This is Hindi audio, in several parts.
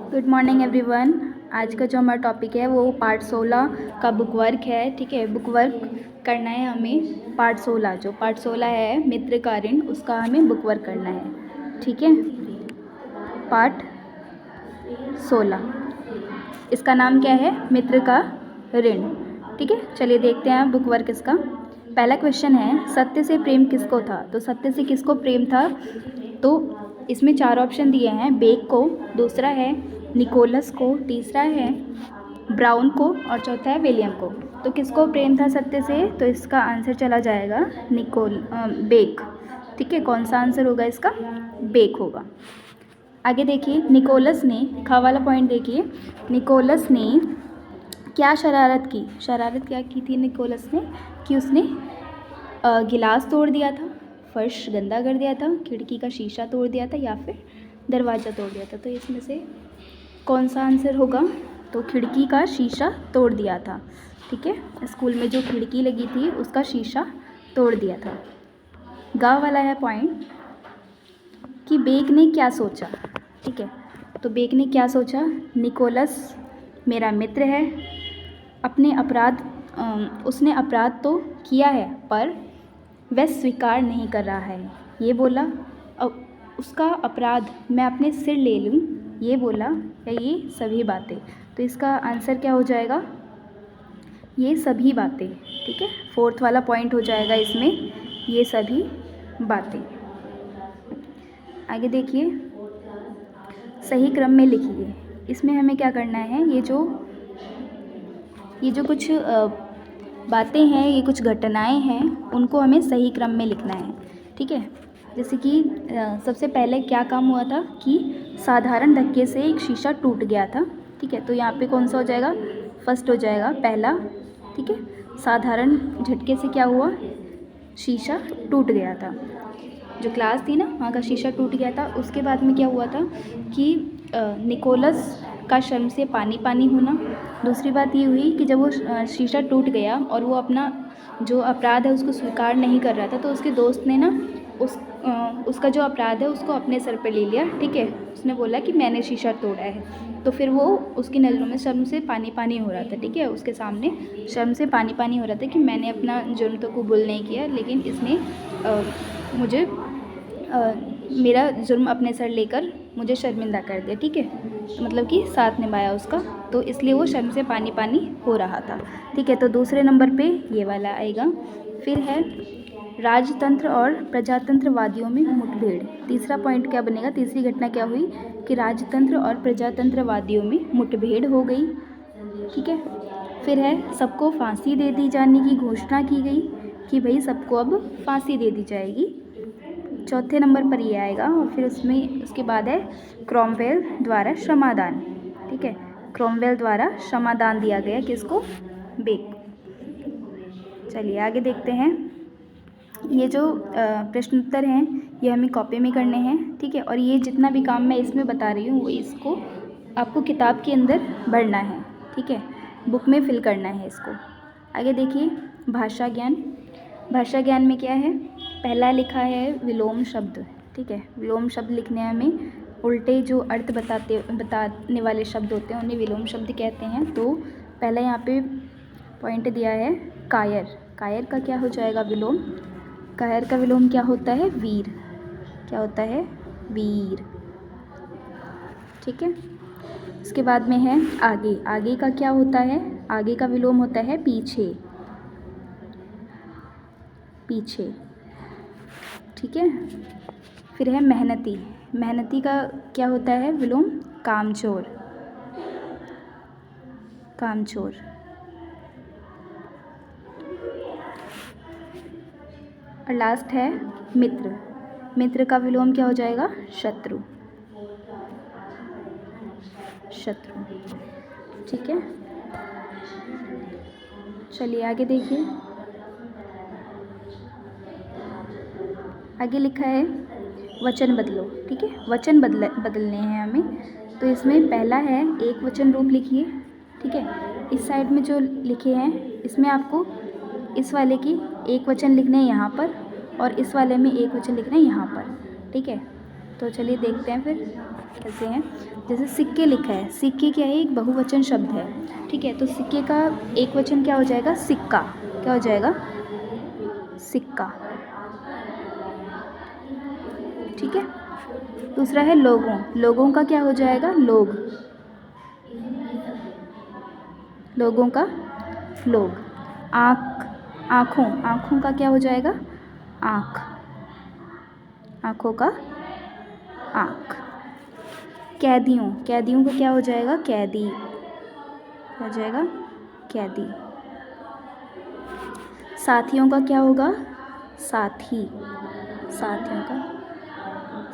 Good morning everyone. आज का जो हमारा टॉपिक है वो पार्ट 16 का बुक वर्क है। ठीक है, बुक वर्क करना है हमें। पार्ट 16 जो पार्ट 16 है मित्र का ऋण, उसका हमें बुक वर्क करना है। ठीक है, पार्ट 16 इसका नाम क्या है? मित्र का ऋण। ठीक है, चलिए देखते हैं बुक वर्क इसका। पहला क्वेश्चन है, सत्य से प्रेम किसको था? तो सत्य से किसको प्रेम था? तो इसमें 4 ऑप्शन दिए हैं। बेक को, दूसरा है निकोलस को, तीसरा है ब्राउन को और चौथा है विलियम को। तो किसको प्रेम था सत्य से? तो इसका आंसर चला जाएगा बेक। ठीक है, कौन सा आंसर होगा इसका? बेक होगा। आगे देखिए, निकोलस ने, खा वाला पॉइंट देखिए, निकोलस ने क्या शरारत की? शरारत क्या की थी निकोलस ने? कि उसने गिलास तोड़ दिया था, फर्श गंदा कर दिया था, खिड़की का शीशा तोड़ दिया था या फिर दरवाज़ा तोड़ दिया था। तो इसमें से कौन सा आंसर होगा? तो खिड़की का शीशा तोड़ दिया था। ठीक है, स्कूल में जो खिड़की लगी थी उसका शीशा तोड़ दिया था। गा वाला है पॉइंट कि बेक ने क्या सोचा। ठीक है, तो बेक ने क्या सोचा? निकोलस मेरा मित्र है, उसने अपराध तो किया है पर वह स्वीकार नहीं कर रहा है, ये बोला। उसका अपराध मैं अपने सिर ले लूँ, ये बोला। या ये सभी बातें? तो इसका आंसर क्या हो जाएगा? ये सभी बातें। ठीक है, 4th वाला पॉइंट हो जाएगा इसमें, ये सभी बातें। आगे देखिए, सही क्रम में लिखिए। इसमें हमें क्या करना है? ये जो कुछ बातें हैं, ये कुछ घटनाएं हैं, उनको हमें सही क्रम में लिखना है। ठीक है, जैसे कि सबसे पहले क्या काम हुआ था कि साधारण धक्के से एक शीशा टूट गया था। ठीक है, तो यहाँ पे कौन सा हो जाएगा? फर्स्ट हो जाएगा, पहला। ठीक है, साधारण झटके से क्या हुआ? शीशा टूट गया था। जो क्लास थी ना, वहाँ का शीशा टूट गया था। उसके बाद में क्या हुआ था कि निकोलस का शर्म से पानी पानी होना। दूसरी बात ये हुई कि जब वो शीशा टूट गया और वो अपना जो अपराध है उसको स्वीकार नहीं कर रहा था, तो उसके दोस्त ने ना उसका जो अपराध है उसको अपने सर पे ले लिया। ठीक है, उसने बोला कि मैंने शीशा तोड़ा है। तो फिर वो उसकी नज़रों में शर्म से पानी पानी हो रहा था। ठीक है, उसके सामने शर्म से पानी पानी हो रहा था कि मैंने अपना जुर्म तो कबूल नहीं किया, लेकिन इसने मुझे मेरा जुर्म अपने सर लेकर मुझे शर्मिंदा कर दिया। ठीक है, मतलब कि साथ निभाया उसका, तो इसलिए वो शर्म से पानी पानी हो रहा था। ठीक है, तो दूसरे नंबर पे ये वाला आएगा। फिर है राजतंत्र और प्रजातंत्रवादियों में मुठभेड़। तीसरा पॉइंट क्या बनेगा? तीसरी घटना क्या हुई कि राजतंत्र और प्रजातंत्रवादियों में मुठभेड़ हो गई। ठीक है, फिर है सबको फांसी दे दी जाने की घोषणा की गई कि भाई सबको अब फांसी दे दी जाएगी। चौथे नंबर पर ये आएगा। और फिर उसके बाद है क्रॉमवेल द्वारा क्षमादान। ठीक है, क्रॉमवेल द्वारा क्षमादान दिया गया किसको? बेक। चलिए आगे देखते हैं। ये जो प्रश्न उत्तर हैं ये हमें कॉपी में करने हैं। ठीक है, और ये जितना भी काम मैं इसमें बता रही हूँ वो इसको आपको किताब के अंदर भरना है। ठीक है, बुक में फिल करना है इसको। आगे देखिए, भाषा ज्ञान। भाषा ज्ञान में क्या है? पहला लिखा है विलोम शब्द। ठीक है, विलोम शब्द लिखने हैं हमें। उल्टे जो अर्थ बताने वाले शब्द होते हैं उन्हें विलोम शब्द कहते हैं। तो पहला यहाँ पे पॉइंट दिया है कायर। कायर का क्या हो जाएगा? विलोम। कायर का विलोम क्या होता है? वीर। क्या होता है? वीर। ठीक है, इसके बाद में है आगे। आगे का क्या होता है? आगे का विलोम होता है पीछे। पीछे। ठीक है, फिर है मेहनती। मेहनती का क्या होता है विलोम? कामचोर। कामचोर। और लास्ट है मित्र। मित्र का विलोम क्या हो जाएगा? शत्रु। शत्रु। ठीक है, चलिए आगे देखिए। आगे लिखा है वचन बदलो। ठीक है, वचन बदलने हैं हमें। तो इसमें पहला है एक वचन रूप लिखिए। ठीक है, इस साइड में जो लिखे हैं इसमें आपको इस वाले की एक वचन लिखने हैं यहाँ पर और इस वाले में एक वचन लिखना है यहाँ पर। ठीक है, तो चलिए देखते हैं फिर। कैसे हैं, जैसे सिक्के लिखा है, सिक्के क्या है, एक बहुवचन शब्द है, ठीक है। तो सिक्के का एक वचन क्या हो जाएगा, सिक्का। क्या हो जाएगा, सिक्का, ठीक है। दूसरा है लोगों, लोगों का क्या हो जाएगा, लोग, लोगों का लोग। आँख, आँखों, आँखों का क्या हो जाएगा, आँख, आँखों का आँख। कैदियों, कैदियों का क्या हो जाएगा, कैदी, क्या हो जाएगा, कैदी। साथियों का क्या होगा, साथी, साथियों का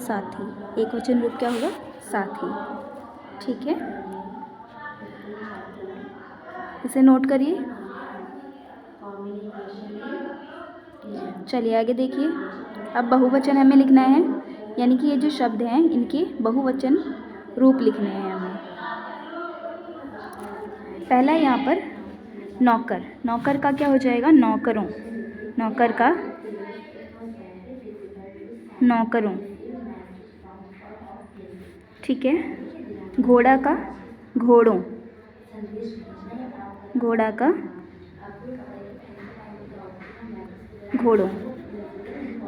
साथी, एक वचन रूप क्या होगा, साथी, ठीक है। इसे नोट करिए। चलिए आगे देखिए। अब बहुवचन हमें लिखना है, यानी कि ये जो शब्द हैं इनके बहुवचन रूप लिखने हैं हमें। पहला है यहाँ पर नौकर, नौकर का क्या हो जाएगा, नौकरों, नौकर का नौकरों, ठीक है। घोड़ा का घोड़ों, घोड़ा का घोड़ों।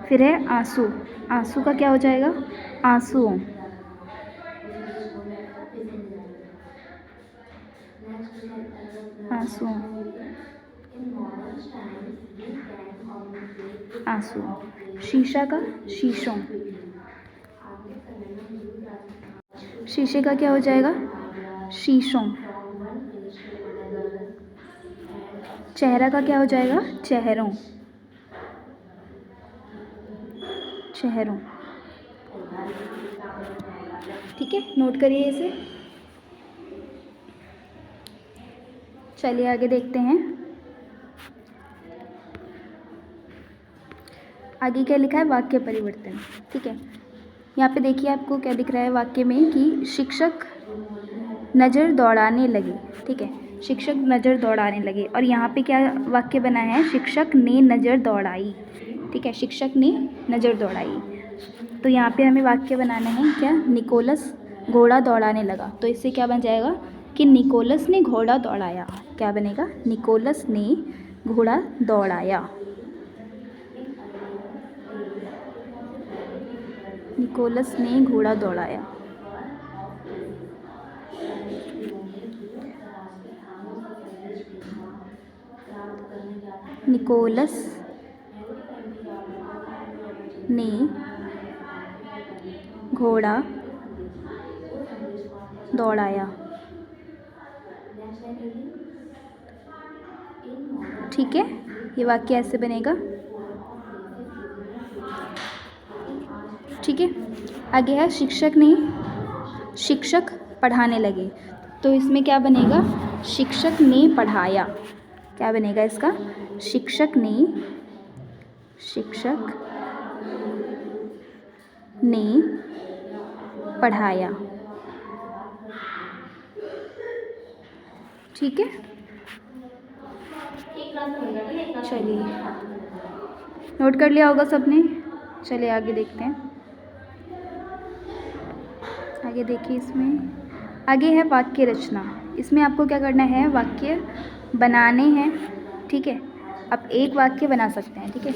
फिर है आंसू, आंसू का क्या हो जाएगा, आंसुओं, आंसुओं, आंसू। शीशा का शीशों, शीशे का क्या हो जाएगा, शीशों। चेहरा का क्या हो जाएगा, चेहरों, चेहरों, ठीक है। नोट करिए इसे। चलिए आगे देखते हैं। आगे क्या लिखा है, वाक्य परिवर्तन, ठीक है। यहाँ पे देखिए आपको क्या दिख रहा है वाक्य में कि शिक्षक नज़र दौड़ाने लगे, ठीक है, शिक्षक नज़र दौड़ाने लगे। और यहाँ पे क्या वाक्य बना है, शिक्षक ने नज़र दौड़ाई, ठीक है, शिक्षक ने नज़र दौड़ाई। तो यहाँ पे हमें वाक्य बनाना है क्या, निकोलस घोड़ा दौड़ाने लगा। तो इससे क्या बन जाएगा कि निकोलस ने घोड़ा दौड़ाया, क्या बनेगा, निकोलस ने घोड़ा दौड़ाया, निकोलस ने घोड़ा दौड़ाया। निकोलस ने घोड़ा दौड़ाया, ठीक है। ये वाक्य ऐसे बनेगा, ठीक है। आगे है शिक्षक पढ़ाने लगे। तो इसमें क्या बनेगा, शिक्षक ने पढ़ाया, क्या बनेगा इसका, शिक्षक ने पढ़ाया, ठीक है। चलिए नोट कर लिया होगा सबने। चलिए आगे देखते हैं। आगे देखिए, इसमें आगे है वाक्य रचना। इसमें आपको क्या करना है, वाक्य बनाने हैं, ठीक है। आप एक वाक्य बना सकते हैं, ठीक है।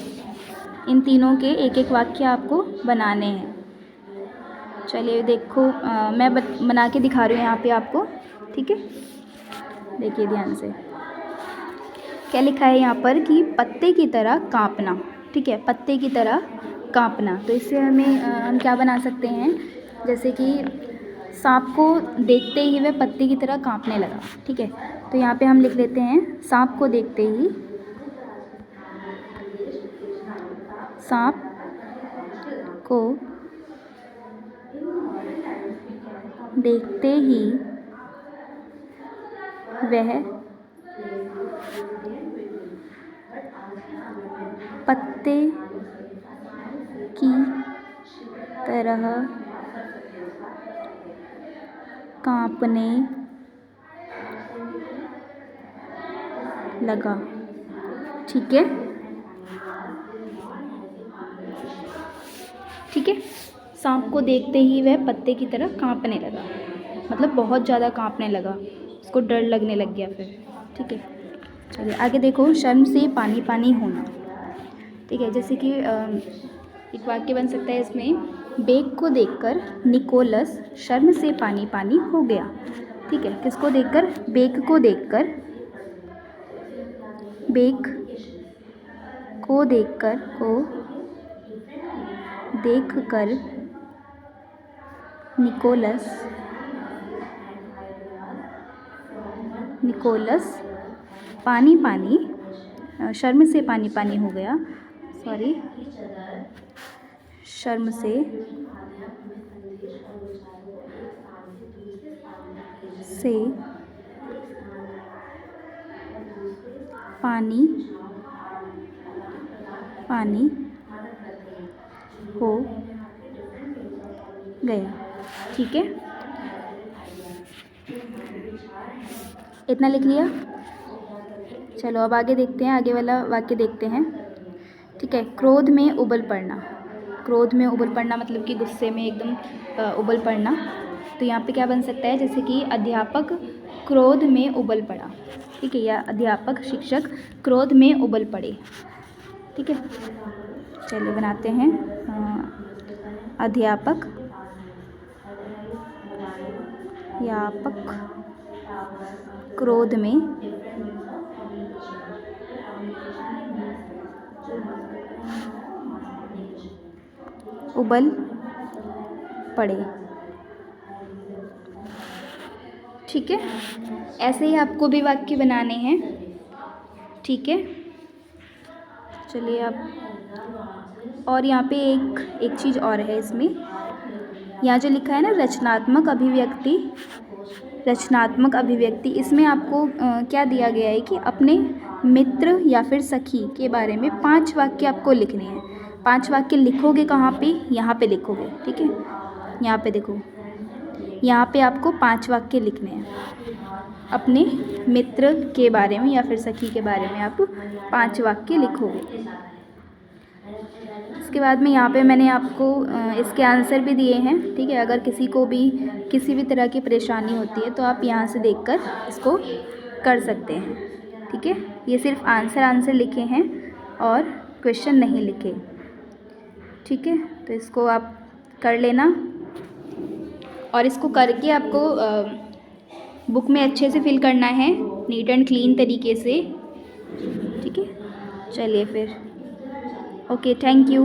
इन तीनों के एक एक वाक्य आपको बनाने हैं। चलिए देखो, मैं बना के दिखा रही हूँ यहाँ पे आपको, ठीक है। देखिए ध्यान से, क्या लिखा है यहाँ पर कि पत्ते की तरह कांपना, ठीक है, पत्ते की तरह कांपना। तो इससे हम क्या बना सकते हैं, जैसे कि सांप को देखते ही वह पत्ते की तरह कांपने लगा, ठीक है। तो यहाँ पे हम लिख लेते हैं, सांप को देखते ही, सांप को देखते ही वह पत्ते की तरह कांपने लगा, ठीक है, ठीक है। सांप को देखते ही वह पत्ते की तरह कांपने लगा, मतलब बहुत ज़्यादा कांपने लगा, उसको डर लगने लग गया फिर। ठीक है, चलिए आगे देखो, शर्म से पानी पानी होना। ठीक है, जैसे कि एक वाक्य बन सकता है इसमें, बेग को देखकर निकोलस शर्म से पानी पानी हो गया। ठीक है, किसको देखकर? बेग को देखकर, बेग को देखकर, निकोलस पानी पानी, शर्म से पानी पानी हो गया, सॉरी, शर्म से पानी पानी हो गया। ठीक है, इतना लिख लिया। चलो अब आगे देखते हैं, आगे वाला वाक्य देखते हैं। ठीक है, क्रोध में उबल पड़ना। क्रोध में उबल पड़ना मतलब कि गुस्से में एकदम उबल पड़ना। तो यहाँ पे क्या बन सकता है, जैसे कि अध्यापक क्रोध में उबल पड़ा। ठीक है, या अध्यापक शिक्षक क्रोध में उबल पड़े। ठीक है, चलिए बनाते हैं, अध्यापक क्रोध में उबल पड़े। ठीक है, ऐसे ही आपको भी वाक्य बनाने हैं। ठीक है, चलिए आप, और यहाँ पे एक चीज़ और है इसमें, यहाँ जो लिखा है ना रचनात्मक अभिव्यक्ति, इसमें आपको क्या दिया गया है कि अपने मित्र या फिर सखी के बारे में 5 वाक्य आपको लिखने हैं। 5 वाक्य लिखोगे कहाँ पे? यहाँ पे लिखोगे। ठीक है, यहाँ पे देखो, यहाँ पे आपको 5 वाक्य लिखने हैं। अपने मित्र के बारे में या फिर सखी के बारे में आप 5 वाक्य लिखोगे। इसके बाद में यहाँ पे मैंने आपको इसके आंसर भी दिए हैं। ठीक है, अगर किसी को भी किसी भी तरह की परेशानी होती है तो आप यहाँ से देखकर इसको कर सकते हैं। ठीक है, ये सिर्फ आंसर लिखे हैं और क्वेश्चन नहीं लिखे। ठीक है, तो इसको आप कर लेना, और इसको करके आपको बुक में अच्छे से फिल करना है, नीट एंड क्लीन तरीके से। ठीक है, चलिए फिर, ओके, थैंक यू।